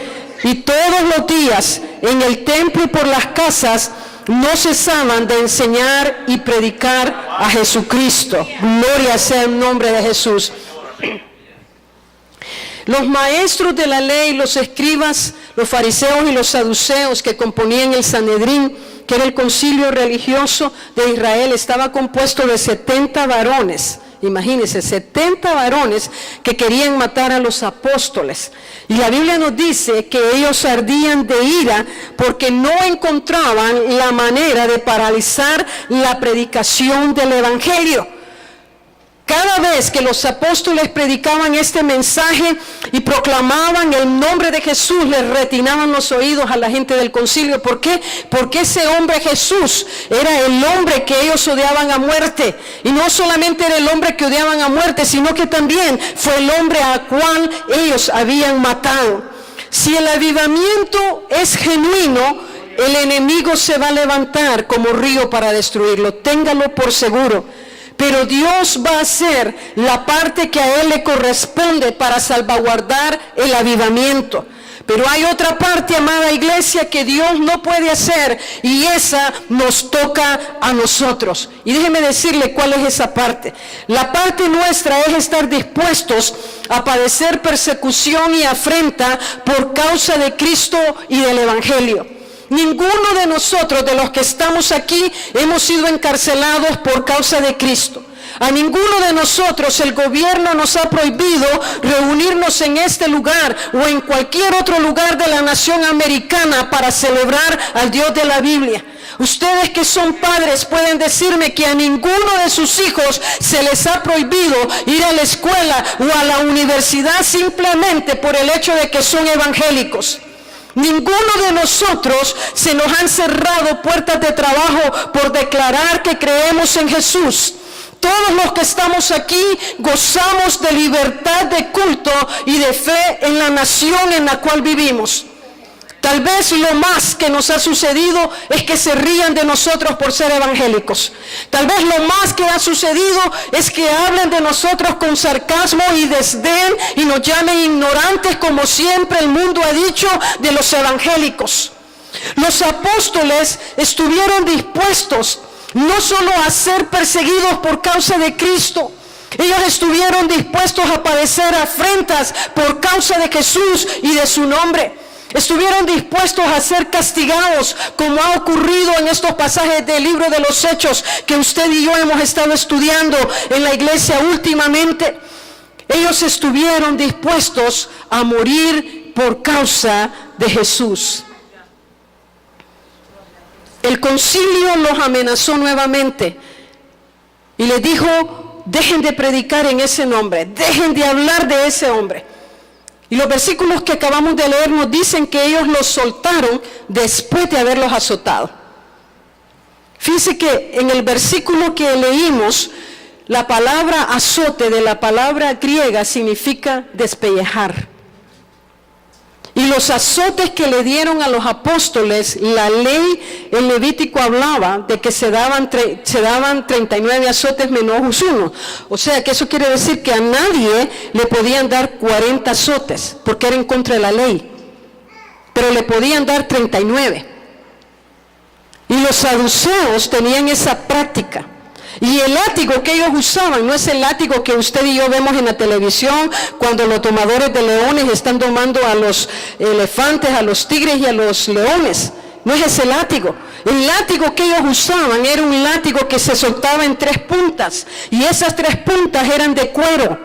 Y todos los días en el templo y por las casas no cesaban de enseñar y predicar a Jesucristo. Gloria sea el nombre de Jesús. Los maestros de la ley, los escribas, los fariseos y los saduceos que componían el Sanedrín, que era el concilio religioso de Israel, estaba compuesto de 70 varones. Imagínense, 70 varones que querían matar a los apóstoles. Y la Biblia nos dice que ellos ardían de ira porque no encontraban la manera de paralizar la predicación del evangelio. Cada vez que los apóstoles predicaban este mensaje y proclamaban el nombre de Jesús, les retinaban los oídos a la gente del concilio. ¿Por qué? Porque ese hombre Jesús era el hombre que ellos odiaban a muerte. Y no solamente era el hombre que odiaban a muerte, sino que también fue el hombre al cual ellos habían matado. Si el avivamiento es genuino, el enemigo se va a levantar como río para destruirlo. Téngalo por seguro. Pero Dios va a hacer la parte que a Él le corresponde para salvaguardar el avivamiento. Pero hay otra parte, amada iglesia, que Dios no puede hacer, y esa nos toca a nosotros. Y déjeme decirle cuál es esa parte. La parte nuestra es estar dispuestos a padecer persecución y afrenta por causa de Cristo y del Evangelio. Ninguno de nosotros, de los que estamos aquí, hemos sido encarcelados por causa de Cristo. A ninguno de nosotros el gobierno nos ha prohibido reunirnos en este lugar o en cualquier otro lugar de la nación americana para celebrar al Dios de la Biblia. Ustedes que son padres pueden decirme que a ninguno de sus hijos se les ha prohibido ir a la escuela o a la universidad simplemente por el hecho de que son evangélicos. Ninguno de nosotros se nos han cerrado puertas de trabajo por declarar que creemos en Jesús. Todos los que estamos aquí gozamos de libertad de culto y de fe en la nación en la cual vivimos. Tal vez lo más que nos ha sucedido es que se rían de nosotros por ser evangélicos. Tal vez lo más que ha sucedido es que hablen de nosotros con sarcasmo y desdén y nos llamen ignorantes, como siempre el mundo ha dicho de los evangélicos. Los apóstoles estuvieron dispuestos no solo a ser perseguidos por causa de Cristo. Ellos estuvieron dispuestos a padecer afrentas por causa de Jesús y de su nombre. Estuvieron dispuestos a ser castigados, como ha ocurrido en estos pasajes del libro de los Hechos que usted y yo hemos estado estudiando en la iglesia últimamente. Ellos estuvieron dispuestos a morir por causa de Jesús. El concilio los amenazó nuevamente y les dijo: dejen de predicar en ese nombre, dejen de hablar de ese hombre. Y los versículos que acabamos de leer nos dicen que ellos los soltaron después de haberlos azotado. Fíjense que en el versículo que leímos, la palabra azote de la palabra griega significa despellejar. Y los azotes que le dieron a los apóstoles, la ley, el Levítico hablaba de que se daban 39 azotes menos uno. O sea que eso quiere decir que a nadie le podían dar 40 azotes, porque era en contra de la ley. Pero le podían dar 39. Y los saduceos tenían esa práctica. Y el látigo que ellos usaban no es el látigo que usted y yo vemos en la televisión cuando los domadores de leones están domando a los elefantes, a los tigres y a los leones. No es ese látigo. El látigo que ellos usaban era un látigo que se soltaba en 3 puntas. Y esas 3 puntas eran de cuero.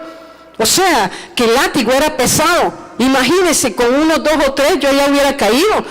O sea, que el látigo era pesado. Imagínense, con 1, 2 o 3 yo ya hubiera caído.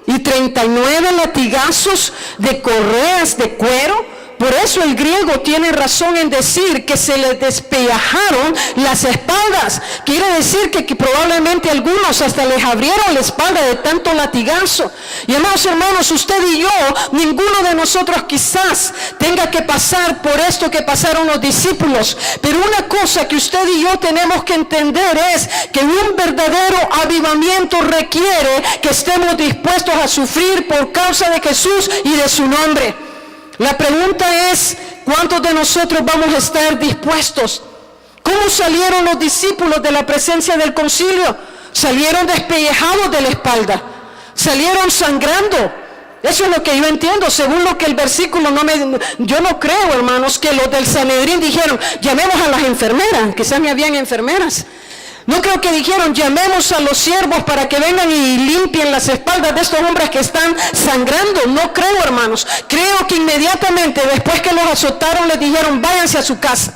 Y 39 latigazos de correas de cuero. Por eso el griego tiene razón en decir que se les despellejaron las espaldas. Quiere decir que probablemente algunos hasta les abrieron la espalda de tanto latigazo. Y amados hermanos, usted y yo, ninguno de nosotros quizás tenga que pasar por esto que pasaron los discípulos. Pero una cosa que usted y yo tenemos que entender es que un verdadero avivamiento requiere que estemos dispuestos a sufrir por causa de Jesús y de su nombre. La pregunta es, ¿cuántos de nosotros vamos a estar dispuestos? ¿Cómo salieron los discípulos de la presencia del concilio? Salieron despellejados de la espalda, salieron sangrando. Eso es lo que yo entiendo, según lo que el versículo yo no creo, hermanos, que los del Sanedrín dijeron, llamemos a las enfermeras, quizás ni habían enfermeras. No creo que dijeron, llamemos a los siervos para que vengan y limpien las espaldas de estos hombres que están sangrando. No creo, hermanos. Creo que inmediatamente después que los azotaron les dijeron, váyanse a su casa.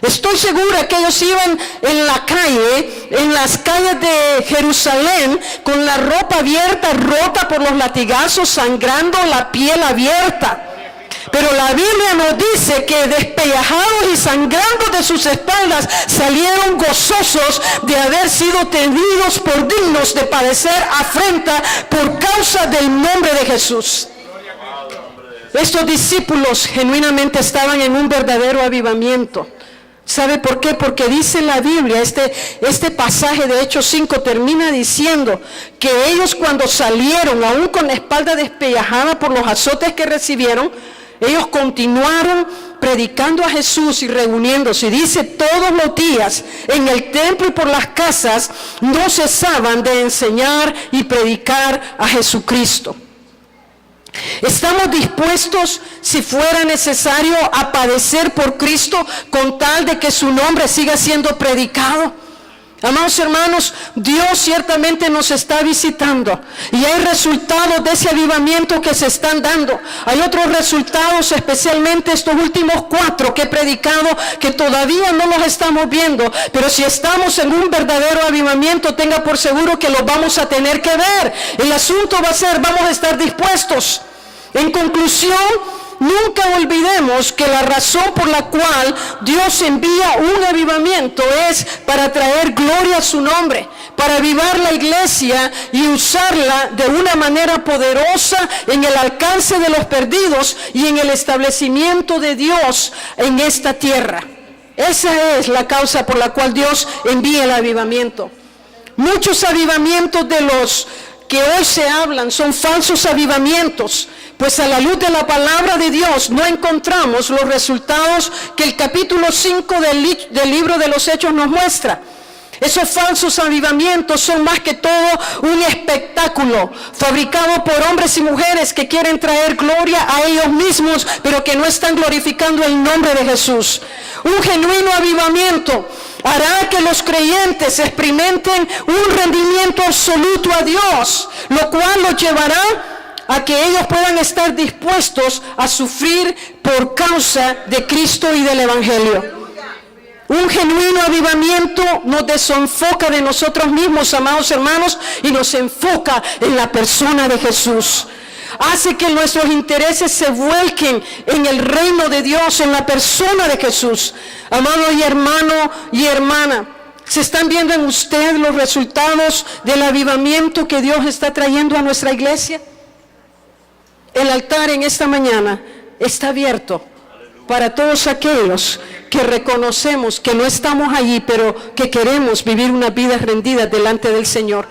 Estoy segura que ellos iban en la calle, en las calles de Jerusalén, con la ropa abierta, rota por los latigazos, sangrando, la piel abierta. Pero la Biblia nos dice que despellejados y sangrando de sus espaldas, salieron gozosos de haber sido tenidos por dignos de padecer afrenta por causa del nombre de Jesús. Estos discípulos genuinamente estaban en un verdadero avivamiento. ¿Sabe por qué? Porque dice la Biblia, este pasaje de Hechos 5 termina diciendo que ellos cuando salieron, aún con la espalda despellejada por los azotes que recibieron, ellos continuaron predicando a Jesús y reuniéndose. Y dice, todos los días en el templo y por las casas no cesaban de enseñar y predicar a Jesucristo. ¿Estamos dispuestos, si fuera necesario, a padecer por Cristo con tal de que su nombre siga siendo predicado? Amados hermanos, Dios ciertamente nos está visitando y hay resultados de ese avivamiento que se están dando. Hay otros resultados, especialmente estos últimos 4 que he predicado, que todavía no los estamos viendo, pero si estamos en un verdadero avivamiento, tenga por seguro que los vamos a tener que ver. El asunto va a ser, vamos a estar dispuestos. En conclusión, nunca olvidemos que la razón por la cual Dios envía un avivamiento es para traer gloria a su nombre, para avivar la iglesia y usarla de una manera poderosa en el alcance de los perdidos y en el establecimiento de Dios en esta tierra. Esa es la causa por la cual Dios envía el avivamiento. Muchos avivamientos de los que hoy se hablan son falsos avivamientos, pues a la luz de la palabra de Dios no encontramos los resultados que el capítulo 5 del libro de los Hechos nos muestra. Esos falsos avivamientos son más que todo un espectáculo fabricado por hombres y mujeres que quieren traer gloria a ellos mismos, pero que no están glorificando el nombre de Jesús. Un genuino avivamiento hará que los creyentes experimenten un rendimiento absoluto a Dios, lo cual los llevará a que ellos puedan estar dispuestos a sufrir por causa de Cristo y del Evangelio. Un genuino avivamiento nos desenfoca de nosotros mismos, amados hermanos, y nos enfoca en la persona de Jesús. Hace que nuestros intereses se vuelquen en el reino de Dios, en la persona de Jesús. Amado y hermano y hermana, ¿se están viendo en usted los resultados del avivamiento que Dios está trayendo a nuestra iglesia? El altar en esta mañana está abierto para todos aquellos que reconocemos que no estamos allí, pero que queremos vivir una vida rendida delante del Señor.